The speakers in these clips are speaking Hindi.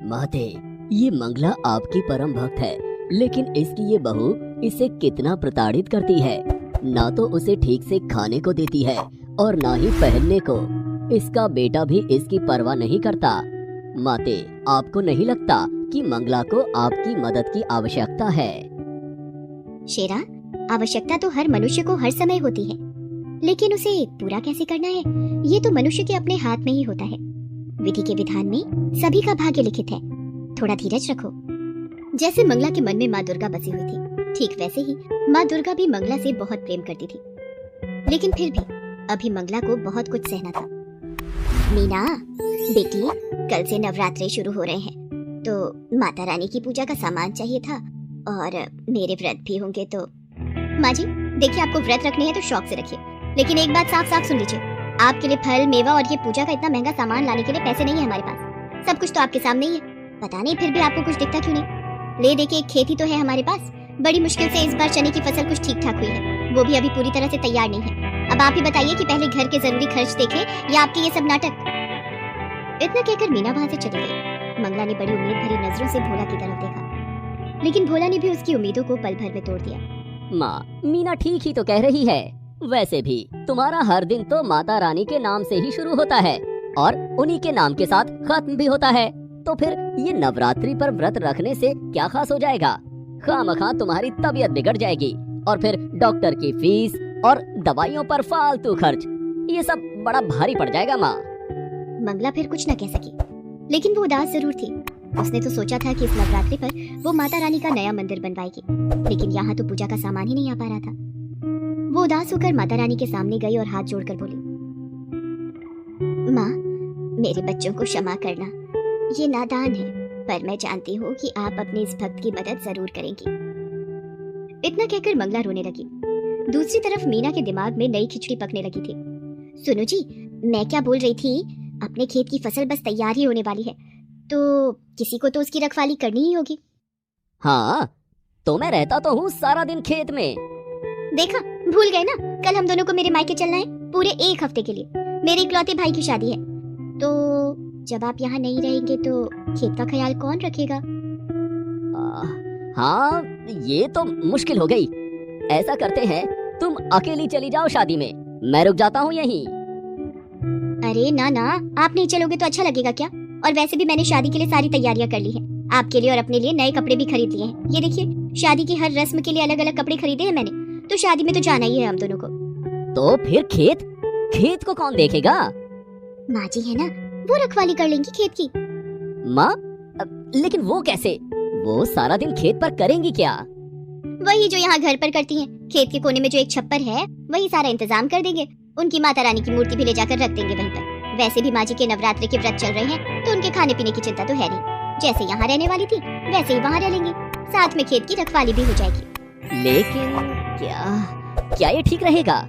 माते, ये मंगला आपकी परम भक्त है, लेकिन इसकी ये बहू इसे कितना प्रताड़ित करती है। ना तो उसे ठीक से खाने को देती है और ना ही पहनने को। इसका बेटा भी इसकी परवाह नहीं करता। माते, आपको नहीं लगता कि मंगला को आपकी मदद की आवश्यकता है? शेरा, आवश्यकता तो हर मनुष्य को हर समय होती है, लेकिन उसे पूरा कैसे करना है ये तो मनुष्य के अपने हाथ में ही होता है। विधि के विधान में सभी का भाग्य लिखित है। थोड़ा धीरज रखो। जैसे मंगला के मन में माँ दुर्गा बसी हुई थी, ठीक वैसे ही माँ दुर्गा भी मंगला से बहुत प्रेम करती थी। लेकिन फिर भी अभी मंगला को बहुत कुछ सहना था। मीना बेटी, कल से नवरात्रे शुरू हो रहे हैं, तो माता रानी की पूजा का सामान चाहिए था और मेरे व्रत भी होंगे। तो माँ जी देखिए, आपको व्रत रखने हैं तो शौक से रखिए, लेकिन एक बात साफ साफ सुन लीजिए, आपके लिए फल मेवा और ये पूजा का इतना महंगा सामान लाने के लिए पैसे नहीं है हमारे पास। सब कुछ तो आपके सामने ही है। पता नहीं फिर भी आपको कुछ दिखता क्यों नहीं। ले देखिए, खेती तो है हमारे पास। बड़ी मुश्किल से इस बार चने की फसल कुछ ठीक ठाक हुई है, वो भी अभी पूरी तरह से तैयार नहीं है। अब आप ही बताइए कि पहले घर के जरूरी खर्च देखें या आपके ये सब नाटक। इतना कहकर मीना वहां से चली गई। मंगला ने बड़ी उम्मीद भरी नजरों से भोला की तरफ देखा, लेकिन भोला ने भी उसकी उम्मीदों को पल भर में तोड़ दिया। माँ, मीना ठीक ही तो कह रही है। वैसे भी तुम्हारा हर दिन तो माता रानी के नाम से ही शुरू होता है और उन्हीं के नाम के साथ खत्म भी होता है। तो फिर ये नवरात्रि पर व्रत रखने से क्या खास हो जाएगा? खामखा तुम्हारी तबीयत बिगड़ जाएगी और फिर डॉक्टर की फीस और दवाइयों पर फालतू खर्च, ये सब बड़ा भारी पड़ जाएगा। माँ, मंगला फिर कुछ न कह सकी, लेकिन वो उदास जरूर थी। उसने तो सोचा था कि इस नवरात्रि पर वो माता रानी का नया मंदिर बनवाएगी, लेकिन यहाँ तो पूजा का सामान ही नहीं आ पा रहा था। वो उदास होकर माता रानी के सामने गई और हाथ जोड़कर बोली, माँ, मेरे बच्चों को क्षमा करना, ये नादान है, पर मैं जानती हूँ कि आप अपने इस भक्त की मदद जरूर करेंगी। इतना कहकर मंगला रोने लगी। दूसरी तरफ मीना के दिमाग में नई खिचड़ी पकने लगी थी। सुनो जी, मैं क्या बोल रही थी, अपने खेत की फसल बस तैयार ही होने वाली है, तो किसी को तो उसकी रखवाली करनी ही होगी। हाँ, तो मैं रहता तो हूँ सारा दिन खेत में। देखा, भूल गए ना, कल हम दोनों को मेरे मायके चलना है पूरे 1 हफ्ते के लिए। मेरे इकलौते भाई की शादी है, तो जब आप यहाँ नहीं रहेंगे तो खेत का ख्याल कौन रखेगा? हाँ, ये तो मुश्किल हो गई। ऐसा करते हैं, तुम अकेली चली जाओ शादी में, मैं रुक जाता हूँ यहीं। अरे ना ना, आप नहीं चलोगे तो अच्छा लगेगा क्या? और वैसे भी मैंने शादी के लिए सारी तैयारियां कर ली हैं। आपके लिए और अपने लिए नए कपड़े भी खरीद लिए हैं। ये देखिए, शादी की हर रस्म के लिए अलग अलग कपड़े खरीदे हैं मैंने, तो शादी में तो जाना ही है हम दोनों को। तो फिर खेत को कौन देखेगा? माँ जी है ना, वो रखवाली कर लेंगी खेत की। माँ, लेकिन वो कैसे? वो सारा दिन खेत पर करेंगी क्या? वही जो यहाँ घर पर करती हैं। खेत के कोने में जो एक छप्पर है, वही सारा इंतजाम कर देंगे। उनकी माता रानी की मूर्ति भी ले जाकर रख देंगे वहीं पर। वैसे भी माँ जी के नवरात्रि के व्रत चल रहे हैं, तो उनके खाने पीने की चिंता तो है नहीं। जैसे यहाँ रहने वाली थी, वैसे ही वहाँ रह लेंगी। साथ में खेत की रखवाली भी हो जाएगी। लेकिन क्या ये ठीक रहेगा?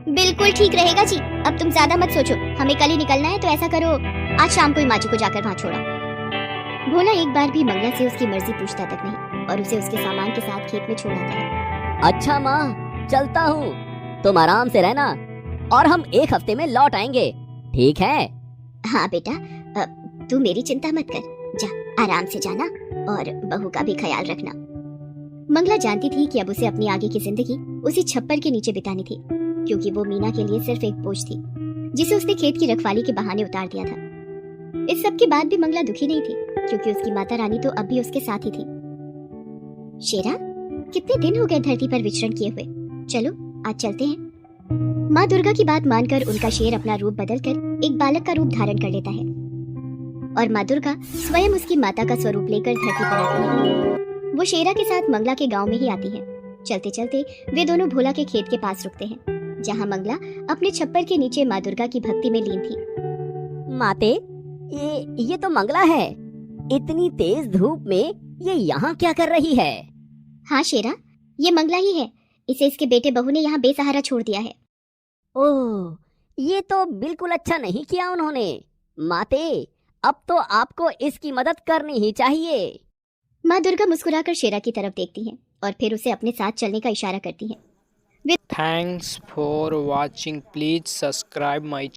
बिल्कुल ठीक रहेगा जी। अब तुम ज्यादा मत सोचो, हमें कल ही निकलना है, तो ऐसा करो, आज शाम को ही माँ जी को जाकर वहाँ छोड़ा। भोला एक बार भी मंगला से उसकी मर्जी पूछता तक नहीं और उसे उसके सामान के साथ खेत में छोड़ आता है। अच्छा माँ, चलता हूँ, तुम आराम से रहना और हम 1 हफ्ते में लौट आएंगे, ठीक है? हाँ बेटा, तू मेरी चिंता मत कर, जा आराम से जाना और बहू का भी ख्याल रखना। मंगला जानती थी कि अब उसे अपनी आगे की जिंदगी उसी छप्पर के नीचे बितानी थी, क्योंकि वो मीना के लिए सिर्फ एक बोझ थी, जिसे उसने खेत की रखवाली के बहाने उतार दिया था। इस सब के बाद भी मंगला दुखी नहीं थी, क्योंकि उसकी माता रानी तो अब भी उसके साथ ही थी। शेरा, कितने दिन हो गए धरती पर विचरण किए हुए, चलो आज चलते हैं। माँ दुर्गा की बात मानकर उनका शेर अपना रूप बदलकर एक बालक का रूप धारण कर लेता है और माँ दुर्गा स्वयं उसकी माता का स्वरूप लेकर धरती पर आती है। वो शेरा के साथ मंगला के गांव में ही आती है। चलते चलते वे दोनों भोला के खेत के पास रुकते हैं, जहाँ मंगला अपने छप्पर के नीचे माँ दुर्गा की भक्ति में लीन थी। माते, ये तो मंगला है। इतनी तेज धूप में ये यहाँ क्या कर रही है? हाँ शेरा, ये मंगला ही है। इसे इसके बेटे बहू ने यहाँ बेसहारा छोड़ दिया है। ओह, ये तो बिल्कुल अच्छा नहीं किया उन्होंने। माते, अब तो आपको इसकी मदद करनी ही चाहिए। माँ दुर्गा मुस्कुराकर शेरा की तरफ देखती हैं और फिर उसे अपने साथ चलने का इशारा करती हैं। Thanks for watching. Please subscribe my